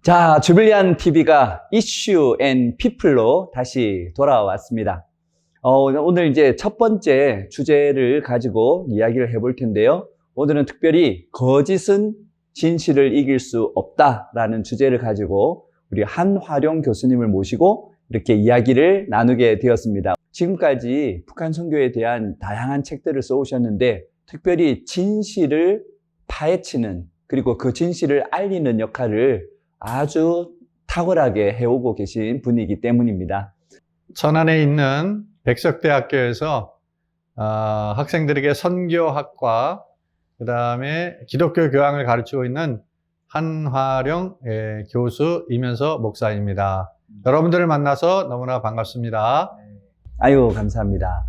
자, 주빌리안 TV가 이슈 앤 피플로 다시 돌아왔습니다. 오늘 이제 첫 번째 주제를 가지고 이야기를 해볼 텐데요. 오늘은 특별히 거짓은 진실을 이길 수 없다라는 주제를 가지고 우리 한화룡 교수님을 모시고 이렇게 이야기를 나누게 되었습니다. 지금까지 북한 선교에 대한 다양한 책들을 써오셨는데 특별히 진실을 파헤치는 그리고 그 진실을 알리는 역할을 아주 탁월하게 해오고 계신 분이기 때문입니다. 천안에 있는 백석대학교에서 학생들에게 선교학과 그 다음에 기독교 교양을 가르치고 있는 한화룡 교수이면서 목사입니다. 여러분들을 만나서 너무나 반갑습니다. 아유, 감사합니다.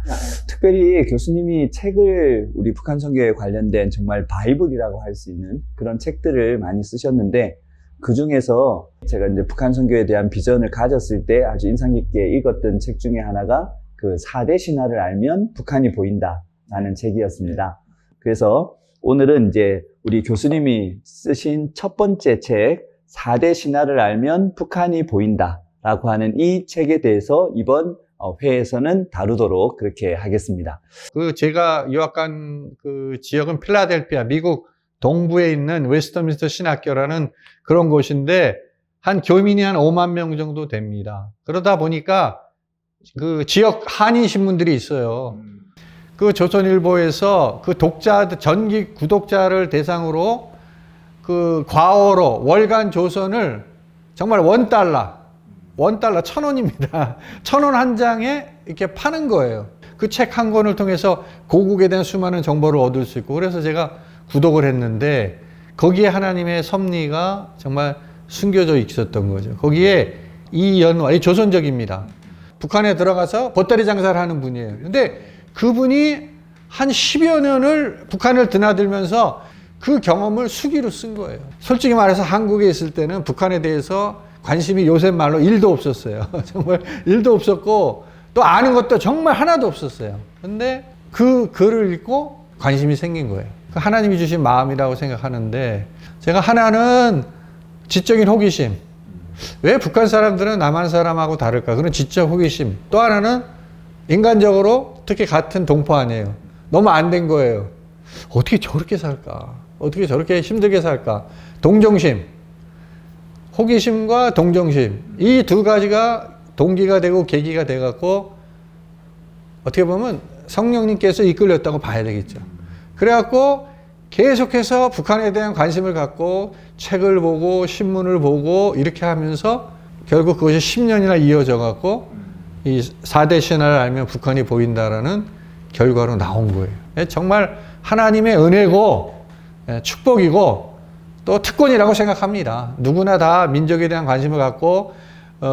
특별히 교수님이 책을 우리 북한 선교에 관련된 정말 바이블이라고 할 수 있는 그런 책들을 많이 쓰셨는데 그 중에서 제가 이제 북한 선교에 대한 비전을 가졌을 때 아주 인상 깊게 읽었던 책 중에 하나가 그 4대 신화를 알면 북한이 보인다 라는 책이었습니다. 그래서 오늘은 이제 우리 교수님이 쓰신 첫 번째 책 4대 신화를 알면 북한이 보인다 라고 하는 이 책에 대해서 이번 회에서는 다루도록 그렇게 하겠습니다. 제가 유학간 지역은 필라델피아, 미국 동부에 있는 웨스터민스터 신학교라는 그런 곳인데 한 교민이 한 5만 명 정도 됩니다. 그러다 보니까 그 지역 한인 신문들이 있어요. 그 조선일보에서 그 전기 구독자를 대상으로 그 과어로 월간 조선을 정말 $1, $1,000원입니다. 1,000원 한 장에 이렇게 파는 거예요. 그 책 한 권을 통해서 고국에 대한 수많은 정보를 얻을 수 있고 그래서 제가 구독을 했는데 거기에 하나님의 섭리가 정말 숨겨져 있었던 거죠. 거기에 이연화, 조선적입니다. 북한에 들어가서 보따리 장사를 하는 분이에요. 근데 그분이 한 10여 년을 북한을 드나들면서 그 경험을 수기로 쓴 거예요. 솔직히 말해서 한국에 있을 때는 북한에 대해서 관심이 요새 말로 1도 없었어요. 정말 1도 없었고 또 아는 것도 정말 하나도 없었어요. 근데 그 글을 읽고 관심이 생긴 거예요. 하나님이 주신 마음이라고 생각하는데 제가 하나는 지적인 호기심. 왜 북한 사람들은 남한 사람하고 다를까? 그런 지적 호기심. 또 하나는 인간적으로 특히 같은 동포 아니에요. 너무 안 된 거예요. 어떻게 저렇게 살까? 어떻게 저렇게 힘들게 살까? 동정심. 호기심과 동정심. 이 두 가지가 동기가 되고 계기가 돼갖고 어떻게 보면 성령님께서 이끌렸다고 봐야 되겠죠. 그래갖고 계속해서 북한에 대한 관심을 갖고 책을 보고 신문을 보고 이렇게 하면서 결국 그것이 10년이나 이어져 갖고 이 4대 신화를 알면 북한이 보인다라는 결과로 나온 거예요. 정말 하나님의 은혜고 축복이고 또 특권이라고 생각합니다. 누구나 다 민족에 대한 관심을 갖고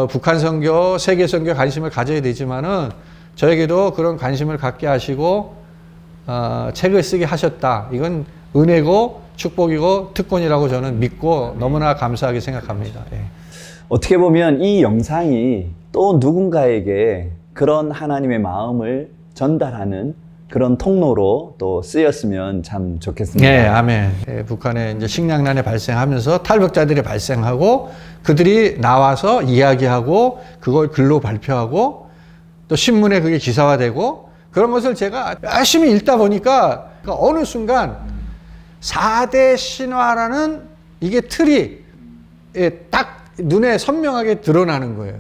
북한 선교, 세계 선교에 관심을 가져야 되지만은 저에게도 그런 관심을 갖게 하시고 책을 쓰게 하셨다. 이건 은혜고 축복이고 특권이라고 저는 믿고 너무나 감사하게 생각합니다. 예. 어떻게 보면 이 영상이 또 누군가에게 그런 하나님의 마음을 전달하는 그런 통로로 또 쓰였으면 참 좋겠습니다. 네, 아멘. 예, 북한에 이제 식량난이 발생하면서 탈북자들이 발생하고 그들이 나와서 이야기하고 그걸 글로 발표하고 또 신문에 그게 기사화되고 그런 것을 제가 열심히 읽다 보니까 어느 순간 4대 신화라는 이게 틀이 딱 눈에 선명하게 드러나는 거예요.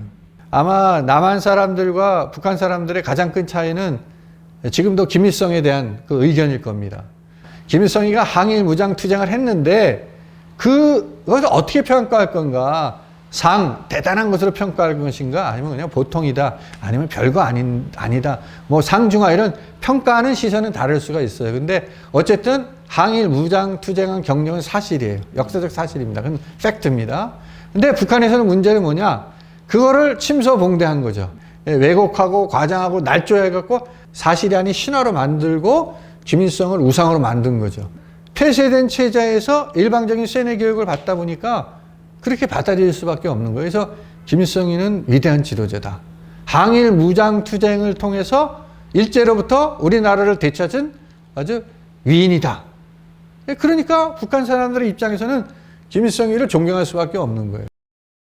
아마 남한 사람들과 북한 사람들의 가장 큰 차이는 지금도 김일성에 대한 그 의견일 겁니다. 김일성이가 항일 무장 투쟁을 했는데 그것을 어떻게 평가할 건가? 대단한 것으로 평가할 것인가? 아니면 그냥 보통이다? 아니면 별거 아니다? 뭐 상중하 이런 평가하는 시선은 다를 수가 있어요. 근데 어쨌든 항일 무장 투쟁한 경력은 사실이에요. 역사적 사실입니다. 그건 팩트입니다. 근데 북한에서는 문제는 뭐냐? 그거를 침소봉대한 거죠. 왜곡하고 과장하고 날조해갖고 사실이 아닌 신화로 만들고 김일성을 우상으로 만든 거죠. 폐쇄된 체제에서 일방적인 세뇌 교육을 받다 보니까 그렇게 받아들일 수밖에 없는 거예요. 그래서 김일성이는 위대한 지도자다. 항일 무장 투쟁을 통해서 일제로부터 우리나라를 되찾은 아주 위인이다. 그러니까 북한 사람들의 입장에서는 김일성이를 존경할 수밖에 없는 거예요.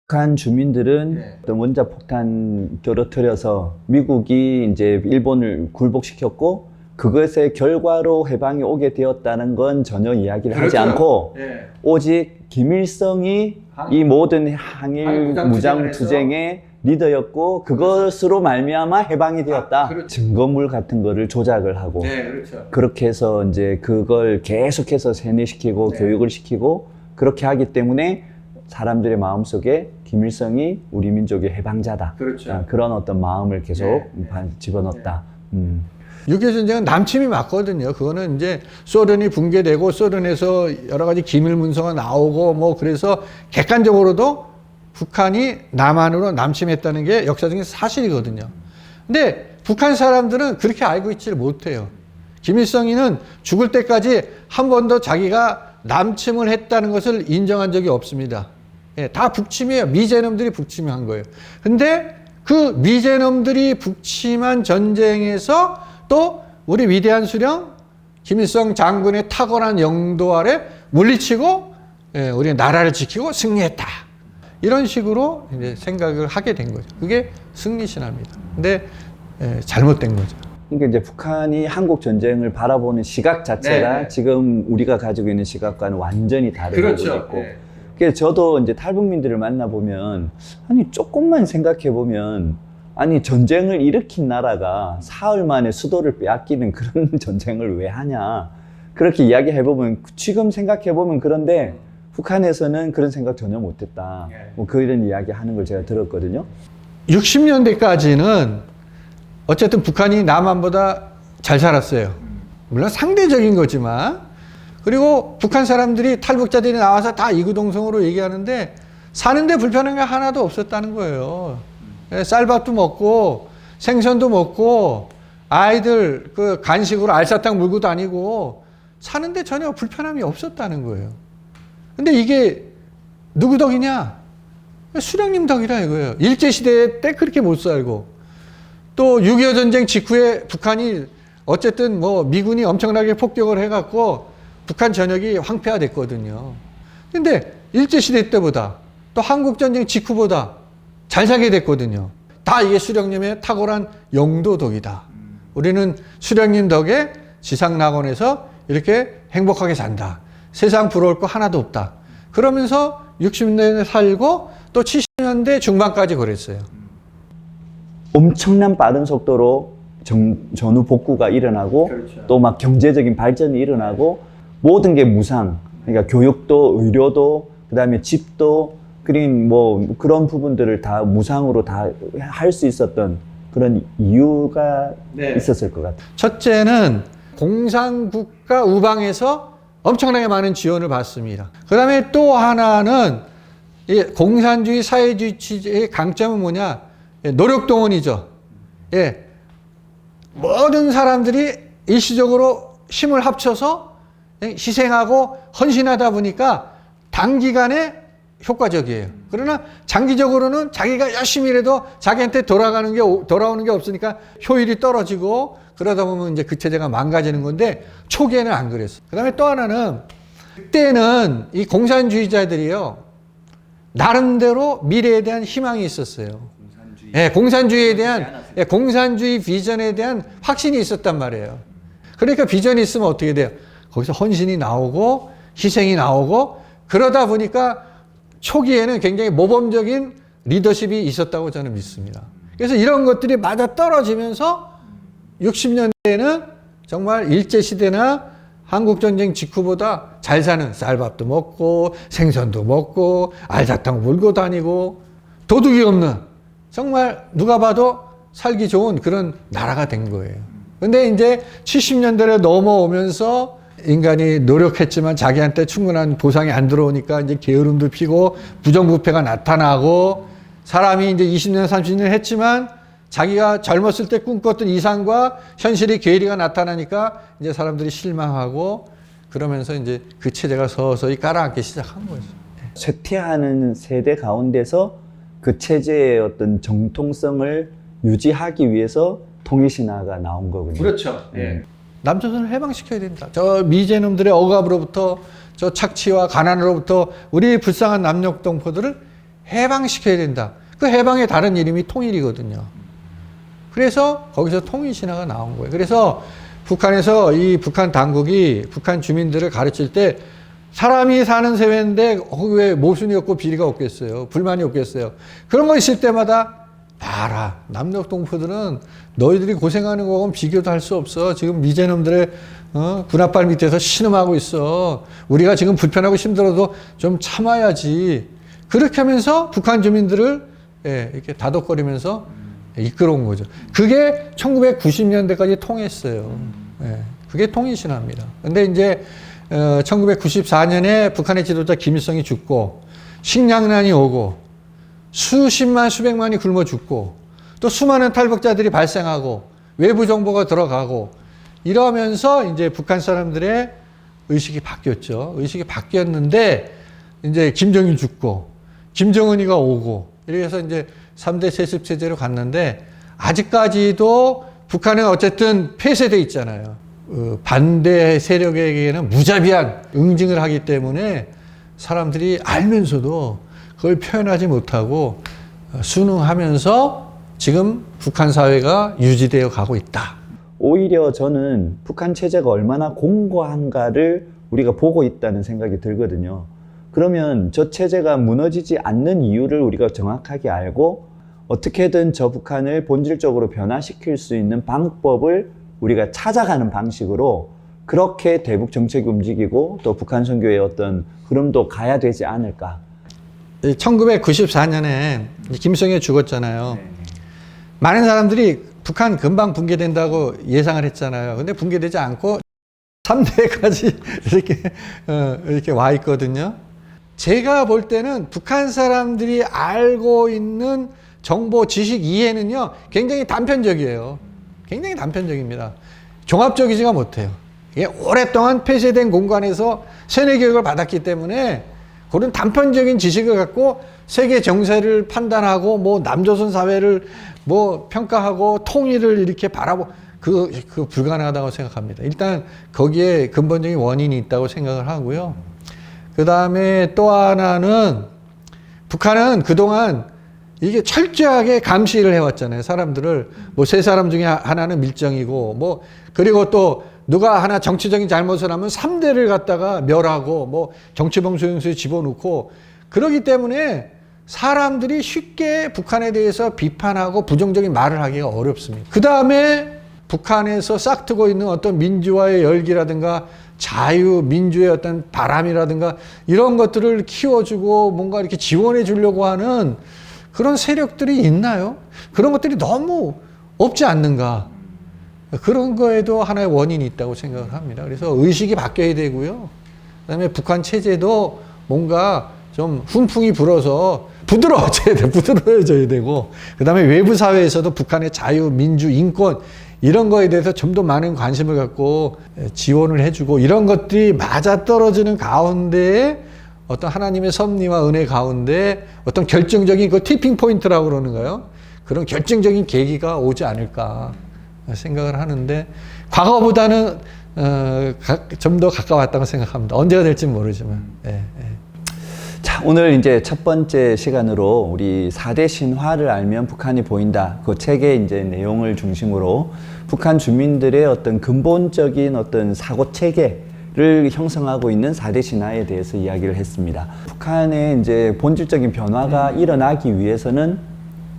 북한 주민들은 네. 어떤 원자폭탄 떨어뜨려서 미국이 이제 일본을 굴복시켰고 그것의 결과로 해방이 오게 되었다는 건 전혀 이야기를 하지 그렇죠. 않고 예. 오직 김일성이 이 모든 항일 무장 투쟁의 리더였고 그것으로 말미암아 해방이 되었다. 그렇죠. 증거물 같은 거를 조작을 하고 네, 그렇죠. 그렇게 해서 이제 그걸 계속해서 세뇌시키고 네. 교육을 시키고 그렇게 하기 때문에 사람들의 마음속에 김일성이 우리 민족의 해방자다. 그렇죠. 아, 그런 어떤 마음을 계속 네. 집어넣었다. 6.25 전쟁은 남침이 맞거든요. 그거는 이제 소련이 붕괴되고 소련에서 여러 가지 기밀 문서가 나오고 뭐 그래서 객관적으로도 북한이 남한으로 남침했다는 게 역사적인 사실이거든요. 근데 북한 사람들은 그렇게 알고 있지를 못해요. 김일성이는 죽을 때까지 한 번도 자기가 남침을 했다는 것을 인정한 적이 없습니다. 예, 다 북침이에요. 미제놈들이 북침한 거예요. 근데 그 미제놈들이 북침한 전쟁에서 또 우리 위대한 수령 김일성 장군의 탁월한 영도 아래 물리치고 예, 우리 나라를 지키고 승리했다. 이런 식으로 이제 생각을 하게 된 거죠. 그게 승리신화입니다. 근데 예, 잘못된 거죠. 그러니까 이제 북한이 한국 전쟁을 바라보는 시각 자체가 네. 지금 우리가 가지고 있는 시각과는 완전히 다른 부분이 있고. 네. 그래서 저도 이제 탈북민들을 만나보면 아니 조금만 생각해보면 아니 전쟁을 일으킨 나라가 사흘 만에 수도를 빼앗기는 그런 전쟁을 왜 하냐 그렇게 이야기해보면 지금 생각해보면 그런데 북한에서는 그런 생각 전혀 못했다 뭐 그런 이야기 하는 걸 제가 들었거든요. 60년대까지는 어쨌든 북한이 남한보다 잘 살았어요. 물론 상대적인 거지만. 그리고 북한 사람들이 탈북자들이 나와서 다 이구동성으로 얘기하는데 사는데 불편한 게 하나도 없었다는 거예요. 쌀밥도 먹고 생선도 먹고 아이들 그 간식으로 알사탕 물고 다니고 사는데 전혀 불편함이 없었다는 거예요. 근데 이게 누구 덕이냐? 수령님 덕이라 이거예요. 일제시대 때 그렇게 못 살고 또 6.25 전쟁 직후에 북한이 어쨌든 뭐 미군이 엄청나게 폭격을 해갖고 북한 전역이 황폐화됐거든요. 근데 일제시대 때보다 또 한국전쟁 직후보다 잘 살게 됐거든요. 다 이게 수령님의 탁월한 영도 덕이다. 우리는 수령님 덕에 지상낙원에서 이렇게 행복하게 산다. 세상 부러울 거 하나도 없다. 그러면서 60년대 살고 또 70년대 중반까지 그랬어요. 엄청난 빠른 속도로 전후 복구가 일어나고 그렇죠. 또 막 경제적인 발전이 일어나고 모든 게 무상. 그러니까 교육도 의료도 그다음에 집도 그린 뭐 그런 부분들을 다 무상으로 다 할 수 있었던 그런 이유가 있었을 것 같아요. 첫째는 공산국가 우방에서 엄청나게 많은 지원을 받습니다. 그 다음에 또 하나는 이 공산주의 사회주의의 강점은 뭐냐? 노력동원이죠. 예. 모든 사람들이 일시적으로 힘을 합쳐서 희생하고 헌신하다 보니까 단기간에 효과적이에요. 그러나 장기적으로는 자기가 열심히 일해도 자기한테 돌아오는 게 없으니까 효율이 떨어지고 그러다 보면 이제 그 체제가 망가지는 건데 초기에는 안 그랬어요. 그 다음에 또 하나는 그때는 이 공산주의자들이요. 나름대로 미래에 대한 희망이 있었어요. 공산주의에 대한, 공산주의 비전에 대한 확신이 있었단 말이에요. 그러니까 비전이 있으면 어떻게 돼요? 거기서 헌신이 나오고 희생이 나오고 그러다 보니까 초기에는 굉장히 모범적인 리더십이 있었다고 저는 믿습니다. 그래서 이런 것들이 맞아 떨어지면서 60년대에는 정말 일제시대나 한국전쟁 직후보다 잘 사는 쌀밥도 먹고 생선도 먹고 알사탕 물고 다니고 도둑이 없는 정말 누가 봐도 살기 좋은 그런 나라가 된 거예요. 근데 이제 70년대로 넘어오면서 인간이 노력했지만 자기한테 충분한 보상이 안 들어오니까 이제 게으름도 피고 부정부패가 나타나고 사람이 이제 20년, 30년 했지만 자기가 젊었을 때 꿈꿨던 이상과 현실의 괴리가 나타나니까 이제 사람들이 실망하고 그러면서 이제 그 체제가 서서히 깔아앉기 시작한 거죠. 쇠퇴하는 세대 가운데서 그 체제의 어떤 정통성을 유지하기 위해서 통일신화가 나온 거군요. 그렇죠. 남조선을 해방시켜야 된다. 저 미제놈들의 억압으로부터 저 착취와 가난으로부터 우리 불쌍한 남녘동포들을 해방시켜야 된다. 그 해방의 다른 이름이 통일이거든요. 그래서 거기서 통일신화가 나온 거예요. 그래서 북한에서 이 북한 당국이 북한 주민들을 가르칠 때 사람이 사는 사회인데 왜 모순이 없고 비리가 없겠어요? 불만이 없겠어요? 그런 거 있을 때마다 봐라. 남녘 동포들은 너희들이 고생하는 거하고는 비교도 할 수 없어. 지금 미제놈들의 군홧발 밑에서 신음하고 있어. 우리가 지금 불편하고 힘들어도 좀 참아야지. 그렇게 하면서 북한 주민들을 이렇게 다독거리면서 이끌어온 거죠. 그게 1990년대까지 통했어요. 그게 통일신화입니다. 근데 이제 1994년에 북한의 지도자 김일성이 죽고 식량난이 오고 수십만 수백만이 굶어 죽고 또 수많은 탈북자들이 발생하고 외부 정보가 들어가고 이러면서 이제 북한 사람들의 의식이 바뀌었죠. 의식이 바뀌었는데 이제 김정일 죽고 김정은이가 오고 이래서 이제 3대 세습 체제로 갔는데 아직까지도 북한은 어쨌든 폐쇄돼 있잖아요. 반대 세력에게는 무자비한 응징을 하기 때문에 사람들이 알면서도 그걸 표현하지 못하고 순응하면서 지금 북한 사회가 유지되어 가고 있다. 오히려 저는 북한 체제가 얼마나 공고한가를 우리가 보고 있다는 생각이 들거든요. 그러면 저 체제가 무너지지 않는 이유를 우리가 정확하게 알고 어떻게든 저 북한을 본질적으로 변화시킬 수 있는 방법을 우리가 찾아가는 방식으로 그렇게 대북 정책이 움직이고 또 북한 선교의 어떤 흐름도 가야 되지 않을까. 1994년에 김일성이 죽었잖아요. 많은 사람들이 북한 금방 붕괴된다고 예상을 했잖아요. 근데 붕괴되지 않고 3대까지 이렇게 와 있거든요. 제가 볼 때는 북한 사람들이 알고 있는 정보, 지식 이해는요, 굉장히 단편적이에요. 굉장히 단편적입니다. 종합적이지가 못해요. 이게 오랫동안 폐쇄된 공간에서 세뇌 교육을 받았기 때문에 그런 단편적인 지식을 갖고 세계 정세를 판단하고 뭐 남조선 사회를 뭐 평가하고 통일을 이렇게 바라보 그 불가능하다고 생각합니다. 일단 거기에 근본적인 원인이 있다고 생각을 하고요. 그 다음에 또 하나는 북한은 그동안 이게 철저하게 감시를 해왔잖아요. 사람들을 뭐 세 사람 중에 하나는 밀정이고 뭐 그리고 또 누가 하나 정치적인 잘못을 하면 3대를 갖다가 멸하고 뭐 정치범 소용소에 집어넣고 그러기 때문에 사람들이 쉽게 북한에 대해서 비판하고 부정적인 말을 하기가 어렵습니다. 그 다음에 북한에서 싹트고 있는 어떤 민주화의 열기라든가 자유, 민주의 어떤 바람이라든가 이런 것들을 키워주고 뭔가 이렇게 지원해 주려고 하는 그런 세력들이 있나요? 그런 것들이 너무 없지 않는가? 그런 거에도 하나의 원인이 있다고 생각을 합니다. 그래서 의식이 바뀌어야 되고요. 그 다음에 북한 체제도 뭔가 좀 훈풍이 불어서 부드러워져야 되고, 그 다음에 외부 사회에서도 북한의 자유, 민주, 인권, 이런 거에 대해서 좀 더 많은 관심을 갖고 지원을 해주고, 이런 것들이 맞아떨어지는 가운데에 어떤 하나님의 섭리와 은혜 가운데 어떤 결정적인 그 티핑 포인트라고 그러는가요? 그런 결정적인 계기가 오지 않을까 생각을 하는데, 과거보다는 좀 더 가까웠다고 생각합니다. 언제가 될지 모르지만. 자, 오늘 이제 첫 번째 시간으로 우리 4대 신화를 알면 북한이 보인다. 그 책의 이제 내용을 중심으로 북한 주민들의 어떤 근본적인 어떤 사고 체계를 형성하고 있는 4대 신화에 대해서 이야기를 했습니다. 북한의 이제 본질적인 변화가 일어나기 위해서는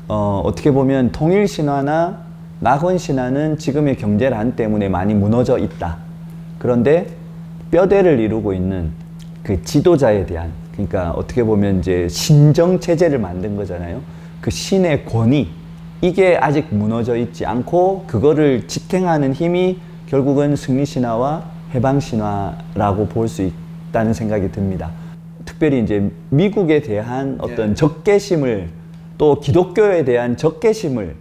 어떻게 보면 통일 신화나 낙원 신화는 지금의 경제란 때문에 많이 무너져 있다. 그런데 뼈대를 이루고 있는 그 지도자에 대한, 그러니까 어떻게 보면 이제 신정 체제를 만든 거잖아요. 그 신의 권위, 이게 아직 무너져 있지 않고 그거를 지탱하는 힘이 결국은 승리신화와 해방신화라고 볼 수 있다는 생각이 듭니다. 특별히 이제 미국에 대한 어떤 적개심을, 또 기독교에 대한 적개심을,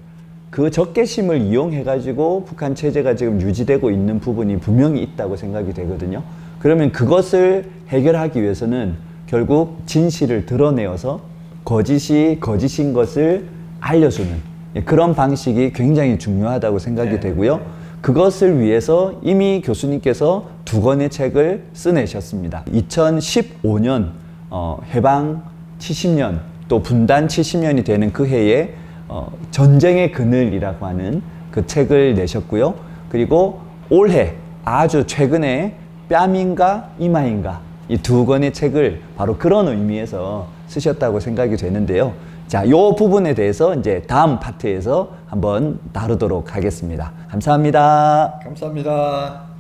그 적개심을 이용해가지고 북한 체제가 지금 유지되고 있는 부분이 분명히 있다고 생각이 되거든요. 그러면 그것을 해결하기 위해서는 결국 진실을 드러내어서 거짓이 거짓인 것을 알려주는 그런 방식이 굉장히 중요하다고 생각이 되고요. 그것을 위해서 이미 교수님께서 2권의 책을 써내셨습니다. 2015년 해방 70년 또 분단 70년이 되는 그 해에 전쟁의 그늘이라고 하는 그 책을 내셨고요. 그리고 올해 아주 최근에 뺨인가 이마인가 이 두 권의 책을 바로 그런 의미에서 쓰셨다고 생각이 되는데요. 자, 요 부분에 대해서 이제 다음 파트에서 한번 다루도록 하겠습니다. 감사합니다. 감사합니다.